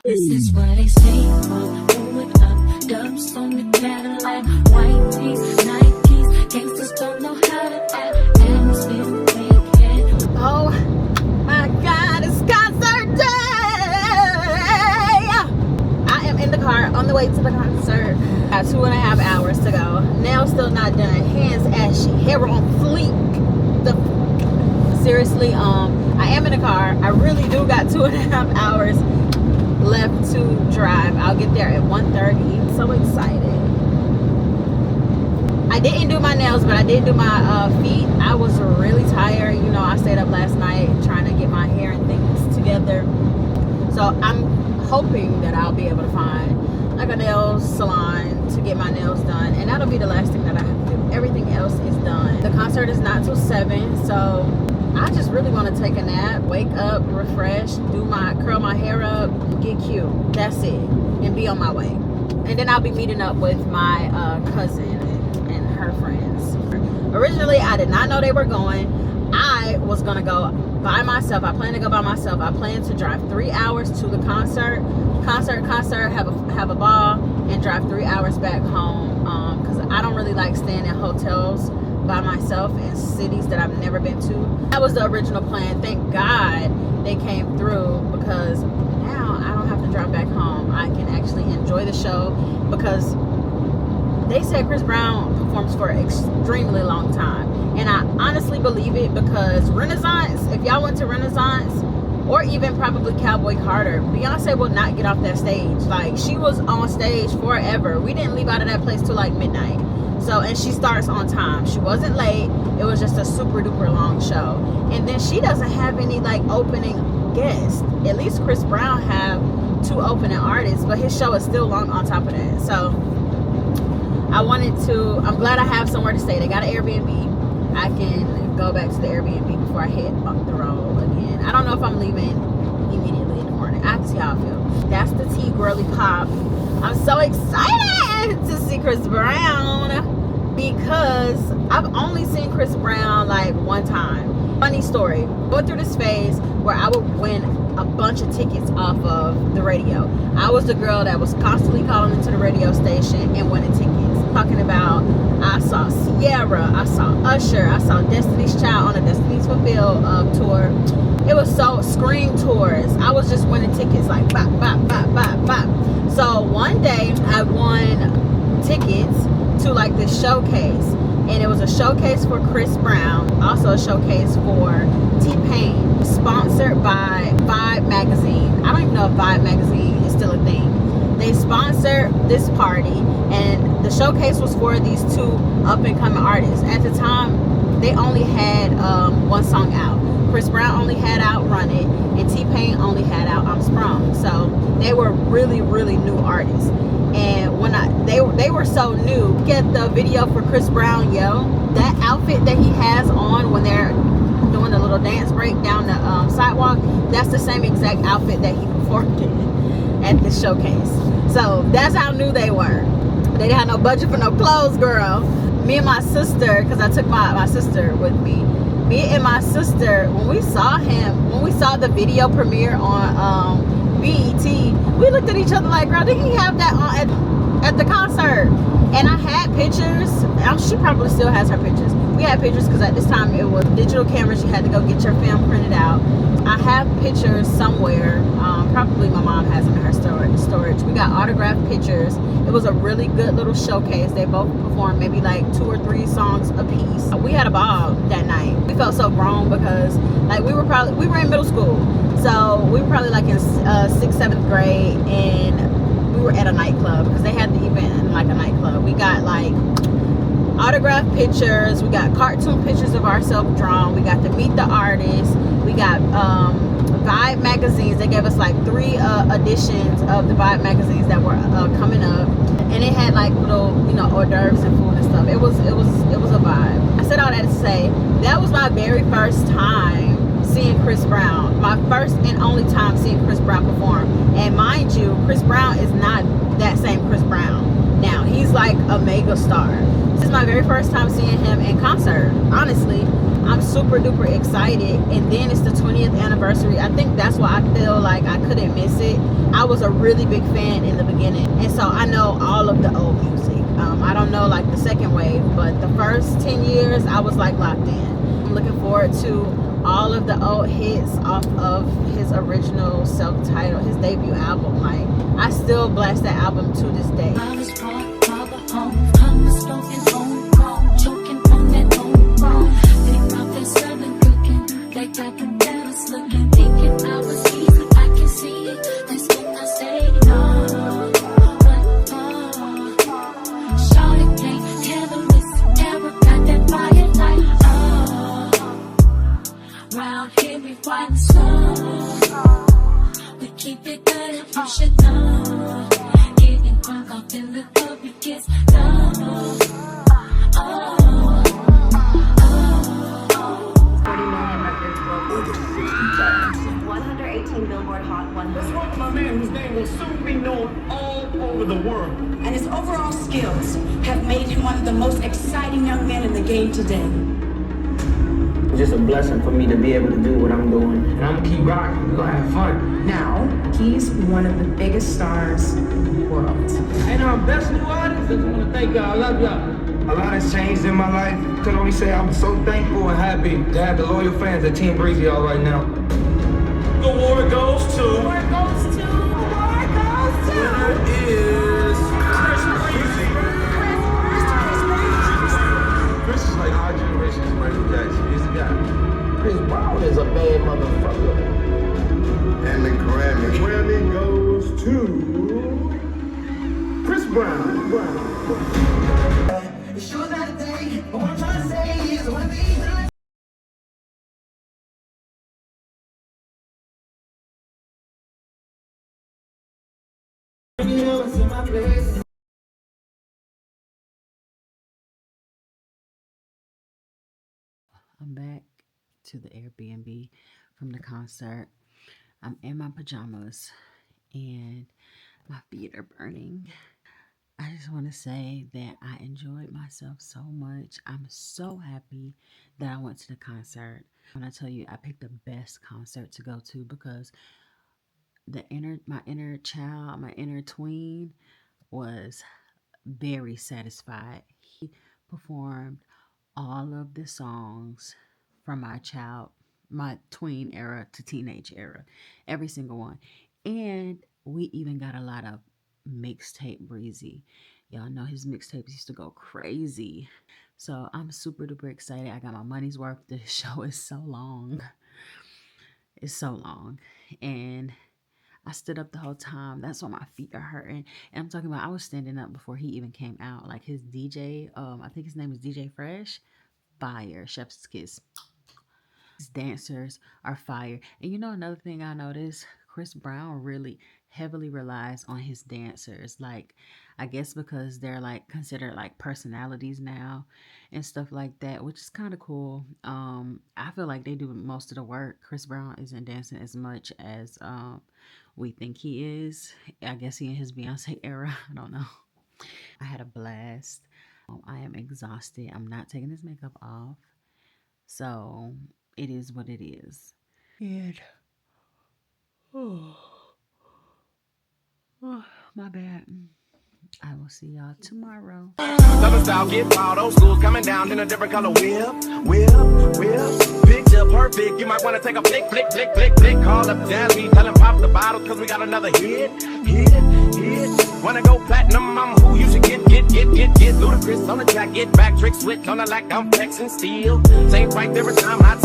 This is what they say, pull it up, dubs on the Cadillac, white tees, Nikes, gangsters don't know how to act, and we still take it. Oh my God, it's concert day! I am in the car on the way to the concert. Got 2.5 hours to go. Nails still not done. Hands ashy. Hair on fleek. Seriously, I am in the car. I really do got 2.5 hours left to drive. I'll get there at 1:30. So excited. I didn't do my nails, but I did do my feet. I was really tired. You know, I stayed up last night trying to get my hair and things together. So I'm hoping that I'll be able to find like a nail salon to get my nails done, and that'll be the last thing that I have to do. Everything else is done. The concert is not till 7, so I just really want to take a nap, wake up, refresh, curl my hair up, get cute. That's it, and be on my way. And then I'll be meeting up with my cousin and her friends. Originally, I did not know they were going. I was gonna go by myself. I plan to go by myself. I plan to drive 3 hours to the concert, have a ball, and drive 3 hours back home. Because I don't really like staying in hotels by myself in cities that I've never been to. That was the original plan. Thank God they came through, because now I don't have to drive back home. I can actually enjoy the show, because they said Chris Brown performs for an extremely long time. And I honestly believe it, because Renaissance, if y'all went to Renaissance, or even probably Cowboy Carter, Beyonce will not get off that stage. Like, she was on stage forever. We didn't leave out of that place till like midnight. So, and she starts on time. She wasn't late. It was just a super duper long show. And then she doesn't have any like opening guests. At least Chris Brown have 2 opening artists, but his show is still long on top of that. So I'm glad I have somewhere to stay. They got an Airbnb. I can go back to the Airbnb before I hit up the road again. I don't know if I'm leaving immediately in the morning. I have to see how I feel. That's the tea girly pop. I'm so excited to see Chris Brown, because I've only seen Chris Brown like one time. Funny story. Going through this phase where I would win a bunch of tickets off of the radio. I was the girl that was constantly calling into the radio station and winning tickets. Talking about, I saw Sierra, I saw Usher, I saw Destiny's Child on a Destiny's Fulfilled tour. It was so screen tours. I was just winning tickets like bop, bop, bop, bop, bop. So one day I won tickets to like this showcase, and it was a showcase for Chris Brown, also a showcase for T-Pain, sponsored by Vibe Magazine. I don't even know if Vibe Magazine is still a thing. They sponsored this party, and the showcase was for these 2 up-and-coming artists. At the time, they only had one song out. Chris Brown only had out Run It, and T-Pain only had out I'm Sprung. So they were really, really new artists. And when they were so new. Get the video for Chris Brown, yo. That outfit that he has on when they're doing the little dance break down the sidewalk, that's the same exact outfit that he performed in at this showcase. So that's how new they were. They didn't have no budget for no clothes, girl. Me and my sister, because I took my sister with me. Me and my sister, when we saw the video premiere on BET, we looked at each other like, girl, didn't he have that on at the concert? And I had pictures. She probably still has her pictures. We had pictures, because at this time it was digital cameras. You had to go get your film printed out. I have pictures somewhere. Probably my mom has them in her storage. We got autographed pictures. It was a really good little showcase. They both performed maybe like 2 or 3 songs a piece. We had a ball that night. We felt so grown, because like we were in middle school. So we were probably like in 6th, 7th grade, and we were at a nightclub, because they had the event in like a nightclub. We got like autographed pictures. We got cartoon pictures of ourselves drawn. We got to meet the artists. We got Vibe magazines. They gave us like 3 editions of the Vibe magazines that were coming up, and it had like little, hors d'oeuvres and food and stuff. It was a vibe. I said all that to say that was my very first time seeing Chris Brown. My first and only time seeing Chris Brown perform. And mind you, Chris Brown is not that same Chris Brown now. He's like a mega star. This is my very first time seeing him in concert, honestly. I'm super duper excited. And then it's the 20th anniversary. I think that's why I feel like I couldn't miss it. I was a really big fan in the beginning, and so I know all of the old music. I don't know like the second wave, but the first 10 years I was like locked in. I'm looking forward to all of the old hits off of his original self-titled, his debut album. Like, I still blast that album to this day. I was brought mother home, I'm smoking homegrown, choking on that homegrown. They out there selling cooking, they got the baddest looking, thinking I was easy, I can see it. That's when I say no. Shawty can't handle this, never got that fire like round here we find slow. We keep it good and push it down. Getting drunk off in the club, it gets down. 40 million records globally. Over 60 times. 118 Billboard Hot 100. What's wrong with my man whose name will soon be known all over the world? And his overall skills have made him one of the most exciting young men in the game today. It's just a blessing for me to be able to do what I'm doing. And I'm gonna keep rocking. We're gonna have fun. Now, he's one of the biggest stars in the world. And our best new artist, I just wanna thank y'all. I love y'all. A lot has changed in my life. Can only say I'm so thankful and happy to have the loyal fans at Team Breezy all right now. The award goes to. Winner is Chris Breezy. Chris is like our generation's Michael Jackson. He's the guy. Chris Brown is a bad motherfucker. And the Grammy. Grammy goes to Chris Brown. It sure not a thing, but what I'm trying to say is one thing that I in my place. I'm back to the Airbnb from the concert. I'm in my pajamas and my feet are burning. I just want to say that I enjoyed myself so much. I'm so happy that I went to the concert. When I tell you I picked the best concert to go to, because my inner child, my inner tween was very satisfied. He performed all of the songs from my tween era to teenage era, every single one. And we even got a lot of mixtape Breezy. Y'all know his mixtapes used to go crazy. So I'm super duper excited. I got my money's worth. The show is so long. It's so long. And I stood up the whole time. That's why my feet are hurting. And I'm talking about, I was standing up before he even came out. Like his DJ, I think his name is DJ Fresh. Fire. Chef's kiss. His dancers are fire. And you know another thing I noticed? Chris Brown really heavily relies on his dancers. Like, I guess because they're like considered like personalities now and stuff like that, which is kind of cool. I feel like they do most of the work. Chris Brown isn't dancing as much as we think he is. I guess he in his Beyonce era. I don't know. I had a blast. I am exhausted. I'm not taking this makeup off. So it is what it is. And my bad. I will see y'all tomorrow. Southern style, get wild, old school coming down in a different color. Whip. Picture perfect. You might want to take a flick. Call up Jazzy, tell him pop the bottles, cause we got another hit. Wanna go platinum, I'm who you should get. Ludacris on the track, get back, trick switch on the like I'm flexing steel. Same right there, time hot.